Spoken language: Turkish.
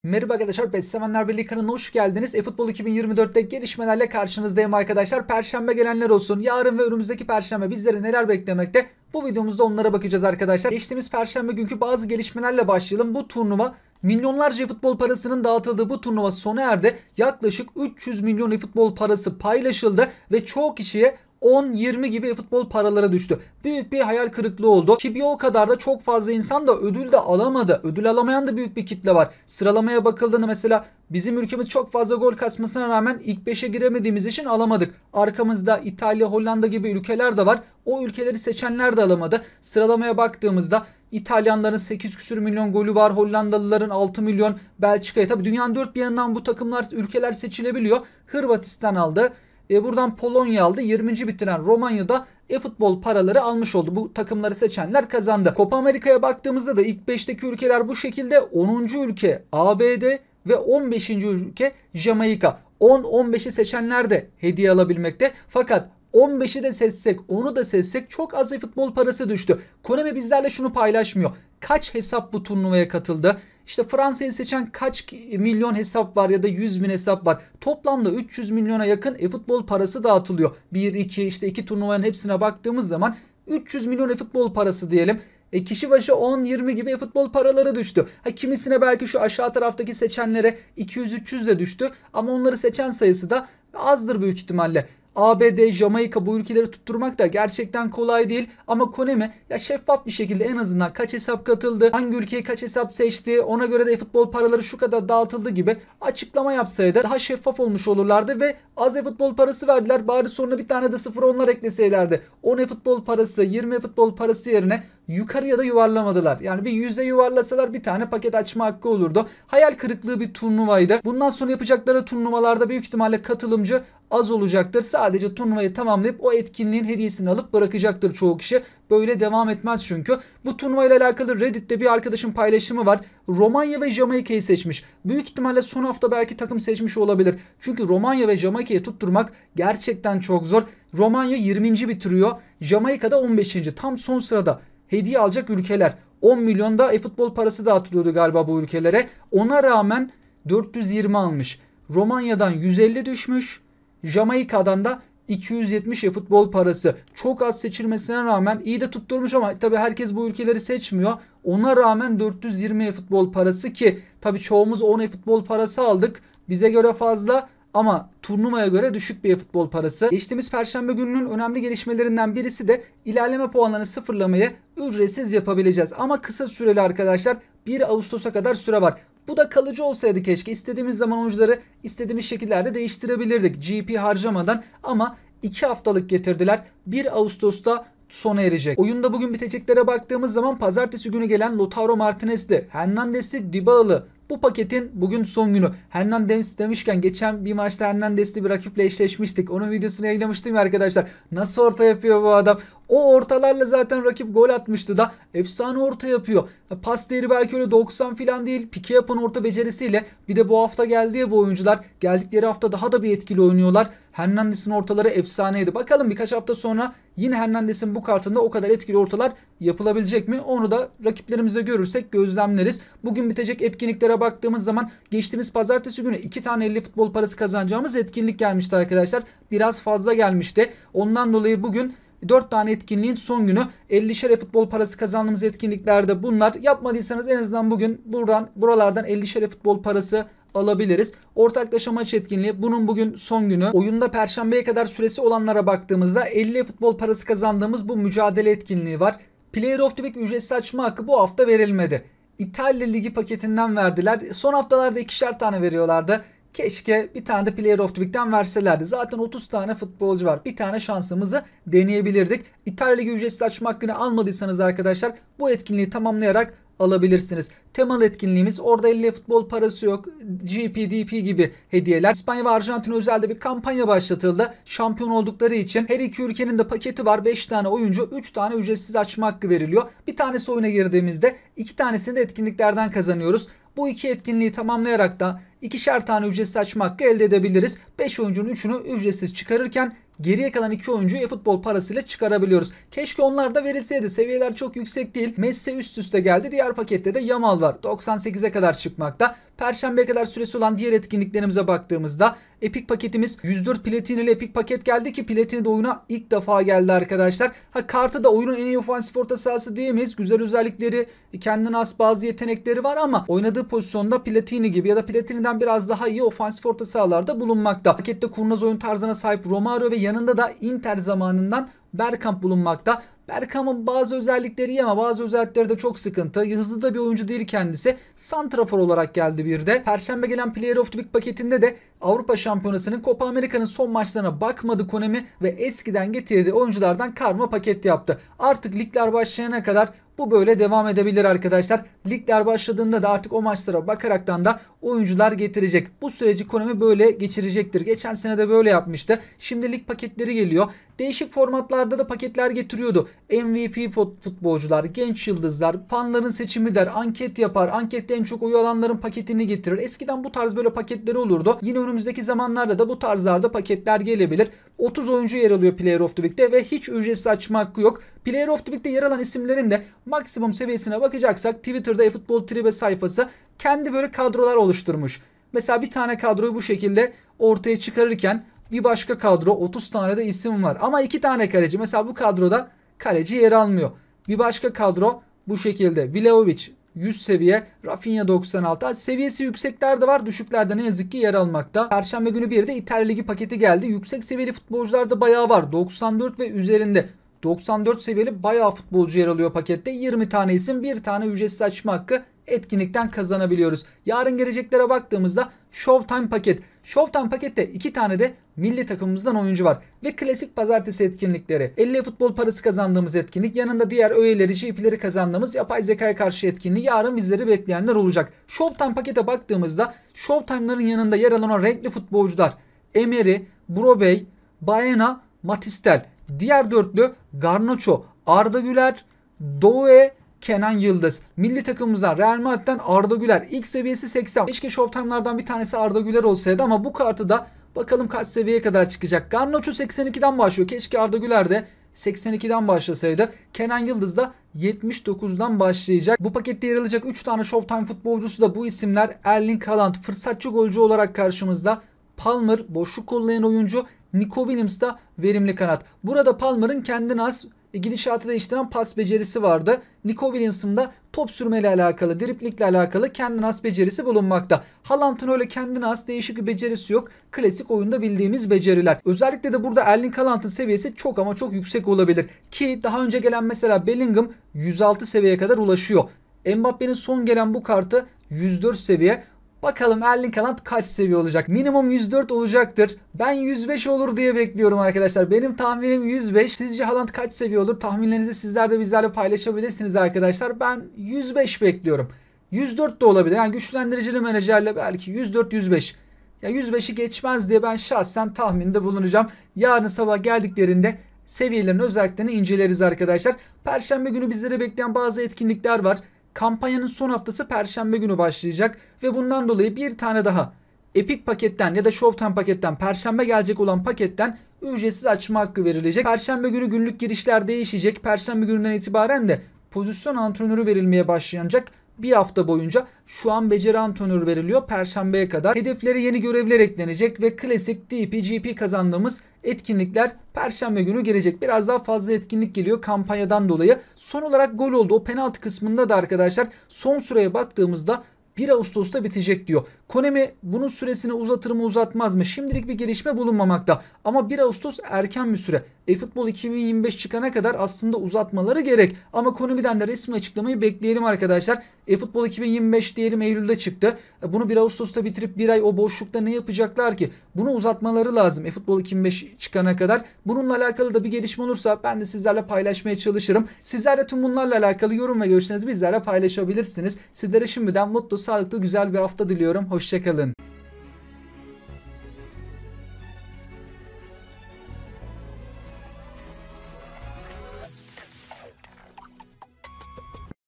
Merhaba arkadaşlar, PES Sevenler Birliği kanalına hoş geldiniz. eFootball 2024'te gelişmelerle karşınızdayım arkadaşlar. Perşembe gelenler olsun. Yarın ve önümüzdeki perşembe bizleri neler beklemekte? Bu videomuzda onlara bakacağız arkadaşlar. Geçtiğimiz perşembe günkü bazı gelişmelerle başlayalım. Bu turnuva milyonlarca futbol parasının dağıtıldığı bu turnuva sona erdi. Yaklaşık 300 milyon futbol parası paylaşıldı ve çoğu kişiye 10-20 gibi futbol paraları düştü. Büyük bir hayal kırıklığı oldu. Ki bir o kadar da çok fazla insan da ödül de alamadı. Ödül alamayan da büyük bir kitle var. Sıralamaya bakıldığında mesela bizim ülkemiz çok fazla gol kasmasına rağmen ilk 5'e giremediğimiz için alamadık. Arkamızda İtalya, Hollanda gibi ülkeler de var. O ülkeleri seçenler de alamadı. Sıralamaya baktığımızda İtalyanların 8 küsür milyon golü var. Hollandalıların 6 milyon. Belçika'ya tabi dünyanın dört bir yanından bu takımlar, ülkeler seçilebiliyor. Hırvatistan aldı. Buradan Polonya aldı. 20. bitiren Romanya'da futbol paraları almış oldu. Bu takımları seçenler kazandı. Copa Amerika'ya baktığımızda da ilk 5'teki ülkeler bu şekilde. 10. ülke ABD ve 15. ülke Jamaika. 10-15'i seçenler de hediye alabilmekte. Fakat 15'i de seçsek, onu da seçsek çok az futbol parası düştü. Konami bizlerle şunu paylaşmıyor. Kaç hesap bu turnuvaya katıldı? İşte Fransa'yı seçen kaç milyon hesap var ya da 100 bin hesap var. Toplamda 300 milyona yakın futbol parası dağıtılıyor. 1-2 işte 2 turnuvanın hepsine baktığımız zaman 300 milyon futbol parası diyelim. Kişi başı 10-20 gibi futbol paraları düştü. Kimisine belki şu aşağı taraftaki seçenlere 200-300 de düştü. Ama onları seçen sayısı da azdır büyük ihtimalle. ABD, Jamaika bu ülkeleri tutturmak da gerçekten kolay değil. Ama Konami ya şeffaf bir şekilde en azından kaç hesap katıldı, hangi ülkeye kaç hesap seçti, ona göre de futbol paraları şu kadar dağıtıldı gibi açıklama yapsaydı daha şeffaf olmuş olurlardı ve az futbol parası verdiler. Bari sonra bir tane de sıfır onlar ekleseylerdi. 10 futbol parası, 20 futbol parası yerine yukarıya da yuvarlamadılar. Yani bir 100'e yuvarlasalar bir tane paket açma hakkı olurdu. Hayal kırıklığı bir turnuvaydı. Bundan sonra yapacakları turnuvalarda büyük ihtimalle katılımcı az olacaktır. Sadece turnuvayı tamamlayıp o etkinliğin hediyesini alıp bırakacaktır çoğu kişi. Böyle devam etmez çünkü. Bu turnuva ile alakalı Reddit'te bir arkadaşın paylaşımı var. Romanya ve Jamaika'yı seçmiş. Büyük ihtimalle son hafta belki takım seçmiş olabilir. Çünkü Romanya ve Jamaika'yı tutturmak gerçekten çok zor. Romanya 20. bitiriyor. Jamaika'da 15. Tam son sırada. Hediye alacak ülkeler. 10 milyon da futbol parası dağıtılıyordu galiba bu ülkelere. Ona rağmen 420 almış. Romanya'dan 150 düşmüş. Jamaika'dan da 270 futbol parası. Çok az seçilmesine rağmen iyi de tutturmuş ama tabii herkes bu ülkeleri seçmiyor. Ona rağmen 420 futbol parası ki tabii çoğumuz 10 futbol parası aldık. Bize göre fazla ama turnuvaya göre düşük bir futbol parası. Geçtiğimiz perşembe gününün önemli gelişmelerinden birisi de ilerleme puanlarını sıfırlamayı ücretsiz yapabileceğiz. Ama kısa süreli arkadaşlar, 1 Ağustos'a kadar süre var. Bu da kalıcı olsaydı keşke. İstediğimiz zaman oyuncuları istediğimiz şekillerde değiştirebilirdik GP harcamadan ama 2 haftalık getirdiler. 1 Ağustos'ta sona erecek. Oyunda bugün biteceklere baktığımız zaman pazartesi günü gelen Lautaro Martinez'li, Hernandez'li, Dybala'lı bu paketin bugün son günü. Hernandez demişken geçen bir maçta Hernandez'li bir rakiple eşleşmiştik. Onun videosunu yayınlamıştım ya arkadaşlar. Nasıl orta yapıyor bu adam? O ortalarla zaten rakip gol atmıştı da efsane orta yapıyor. Pas değeri belki öyle 90 falan değil. Pike yapan orta becerisiyle bir de bu hafta geldi ya bu oyuncular. Geldikleri hafta daha da bir etkili oynuyorlar. Hernandez'in ortaları efsaneydi. Bakalım birkaç hafta sonra yine Hernandez'in bu kartında o kadar etkili ortalar yapılabilecek mi? Onu da rakiplerimizde görürsek gözlemleriz. Bugün bitecek etkinliklere baktığımız zaman geçtiğimiz pazartesi günü 2 tane 50 futbol parası kazanacağımız etkinlik gelmişti arkadaşlar. Biraz fazla gelmişti. Ondan dolayı bugün 4 tane etkinliğin son günü 50'şer futbol parası kazandığımız etkinliklerde bunlar. Yapmadıysanız en azından bugün buralardan 50'şer futbol parası alabiliriz. Ortaklaşa maç etkinliği bunun bugün son günü. Oyunda perşembeye kadar süresi olanlara baktığımızda 50 futbol parası kazandığımız bu mücadele etkinliği var. Player of the Week ücretsiz açma hakkı bu hafta verilmedi. İtalya Ligi paketinden verdiler. Son haftalarda 2'şer tane veriyorlardı. Keşke bir tane de Player of the Week'ten verselerdi. Zaten 30 tane futbolcu var. Bir tane şansımızı deneyebilirdik. İtalya Ligi ücretsiz açma hakkını almadıysanız arkadaşlar bu etkinliği tamamlayarak alabilirsiniz. Temalı etkinliğimiz orada 50 futbol parası yok. GP, DP gibi hediyeler. İspanya ve Arjantin özelde bir kampanya başlatıldı. Şampiyon oldukları için her iki ülkenin de paketi var. 5 tane oyuncu 3 tane ücretsiz açma hakkı veriliyor. Bir tanesi oyuna girdiğimizde 2 tanesini de etkinliklerden kazanıyoruz. Bu iki etkinliği tamamlayarak da 2'şer tane ücretsiz açma hakkı elde edebiliriz. 5 oyuncunun 3'ünü ücretsiz çıkarırken geriye kalan 2 oyuncuyu futbol parasıyla çıkarabiliyoruz. Keşke onlar da verilseydi. Seviyeler çok yüksek değil. Messi üst üste geldi. Diğer pakette de Yamal var. 98'e kadar çıkmakta. Perşembeye kadar süresi olan diğer etkinliklerimize baktığımızda Epic paketimiz 104 platin ile Epic paket geldi ki platini de oyuna ilk defa geldi arkadaşlar. Kartı da oyunun en iyi ofansif orta sahası diyemeyiz. Güzel özellikleri, kendine has bazı yetenekleri var ama oynadığı pozisyonda platini gibi ya da platininden biraz daha iyi ofansif orta sahalarda bulunmakta. Pakette kurnaz oyun tarzına sahip Romario ve yanında da Inter zamanından Bergkamp bulunmakta. Bergkamp'ın bazı özellikleri iyi ama bazı özellikleri de çok sıkıntı. Hızlı da bir oyuncu değil kendisi. Santrafor olarak geldi bir de. Perşembe gelen Player of the Week paketinde de Avrupa Şampiyonası'nın Copa Amerika'nın son maçlarına bakmadı Konami ve eskiden getirdiği oyunculardan karma paket yaptı. Artık ligler başlayana kadar bu böyle devam edebilir arkadaşlar. Ligler başladığında da artık o maçlara bakaraktan da oyuncular getirecek. Bu süreci Konami böyle geçirecektir. Geçen sene de böyle yapmıştı. Şimdi lig paketleri geliyor. Değişik formatlarda da paketler getiriyordu. MVP futbolcular, genç yıldızlar, fanların seçimi der, anket yapar. Ankette en çok oy alanların paketini getirir. Eskiden bu tarz böyle paketleri olurdu. Yine önümüzdeki zamanlarda da bu tarzlarda paketler gelebilir. 30 oyuncu yer alıyor Player of the Week'te ve hiç ücretsiz açma hakkı yok. Player of the Week'te yer alan isimlerin de maksimum seviyesine bakacaksak Twitter'da eFootball Tribe sayfası kendi böyle kadrolar oluşturmuş. Mesela bir tane kadroyu bu şekilde ortaya çıkarırken bir başka kadro 30 tane de isim var. Ama 2 tane kaleci. Mesela bu kadroda kaleci yer almıyor. Bir başka kadro bu şekilde. Vlahovic 100 seviye, Rafinha 96. Seviyesi yüksekler de var, düşükler de ne yazık ki yer almakta. Perşembe günü bir de İtalya Ligi paketi geldi. Yüksek seviyeli futbolcular da bayağı var. 94 ve üzerinde. 94 seviyeli bayağı futbolcu yer alıyor pakette. 20 tane isim, bir tane ücretsiz açma hakkı etkinlikten kazanabiliyoruz. Yarın geleceklere baktığımızda Showtime paket. Showtime pakette 2 tane de milli takımımızdan oyuncu var. Ve klasik pazartesi etkinlikleri. 50 futbol parası kazandığımız etkinlik. Yanında diğer öğeleri, GP'leri kazandığımız yapay zekaya karşı etkinliği yarın bizleri bekleyenler olacak. Showtime pakete baktığımızda Showtime'ların yanında yer alan o renkli futbolcular. Emery, Brobey, Baena, Matistel. Diğer dörtlü Garnacho, Arda Güler, Doe, Kenan Yıldız. Milli takımımızdan Real Madrid'den Arda Güler. İlk seviyesi 80. Keşke Showtime'lardan bir tanesi Arda Güler olsaydı ama bu kartı da bakalım kaç seviyeye kadar çıkacak. Garnacho 82'den başlıyor. Keşke Arda Güler de 82'den başlasaydı. Kenan Yıldız da 79'dan başlayacak. Bu pakette yer alacak 3 tane Showtime futbolcusu da bu isimler. Erling Haaland fırsatçı golcü olarak karşımızda. Palmer boşluk kollayan oyuncu. Nico Williams da verimli kanat. Burada Palmer'ın kendine has gidişatı değiştiren pas becerisi vardı. Nico Williams'ın da top sürmeyle alakalı, driplikle alakalı kendine has becerisi bulunmakta. Haaland'ın öyle kendine has değişik bir becerisi yok. Klasik oyunda bildiğimiz beceriler. Özellikle de burada Erling Haaland'ın seviyesi çok ama çok yüksek olabilir. Ki daha önce gelen mesela Bellingham 106 seviyeye kadar ulaşıyor. Mbappe'nin son gelen bu kartı 104 seviye. Bakalım Erling Haaland kaç seviye olacak? Minimum 104 olacaktır. Ben 105 olur diye bekliyorum arkadaşlar. Benim tahminim 105. Sizce Haaland kaç seviye olur? Tahminlerinizi sizler de bizlerle paylaşabilirsiniz arkadaşlar. Ben 105 bekliyorum. 104 de olabilir. Yani güçlendiricili menajerle belki 104-105. Ya 105'i geçmez diye ben şahsen tahminde bulunacağım. Yarın sabah geldiklerinde seviyelerin özelliklerini inceleriz arkadaşlar. Perşembe günü bizlere bekleyen bazı etkinlikler var. Kampanyanın son haftası Perşembe günü başlayacak ve bundan dolayı bir tane daha Epic paketten ya da Showtime paketten Perşembe gelecek olan paketten ücretsiz açma hakkı verilecek. Perşembe günü günlük girişler değişecek. Perşembe gününden itibaren de pozisyon antrenörü verilmeye başlanacak. Bir hafta boyunca şu an beceri antrenörü veriliyor. Perşembeye kadar hedeflere yeni görevler eklenecek ve klasik DP, GP kazandığımız etkinlikler Perşembe günü gelecek. Biraz daha fazla etkinlik geliyor kampanyadan dolayı. Son olarak gol oldu. O penaltı kısmında da arkadaşlar son süreye baktığımızda 1 Ağustos'ta bitecek diyor. Konami bunun süresini uzatır mı uzatmaz mı? Şimdilik bir gelişme bulunmamakta. Ama 1 Ağustos erken bir süre. eFootball 2025 çıkana kadar aslında uzatmaları gerek. Ama Konami'den de resmi açıklamayı bekleyelim arkadaşlar. eFootball 2025 diyelim Eylül'de çıktı. Bunu 1 Ağustos'ta bitirip bir ay o boşlukta ne yapacaklar ki? Bunu uzatmaları lazım eFootball 2025 çıkana kadar. Bununla alakalı da bir gelişme olursa ben de sizlerle paylaşmaya çalışırım. Sizler de tüm bunlarla alakalı yorum ve görüşlerinizi bizlerle paylaşabilirsiniz. Sizlere şimdiden mutlu, sağlıklı, güzel bir hafta diliyorum. Hoşçakalın.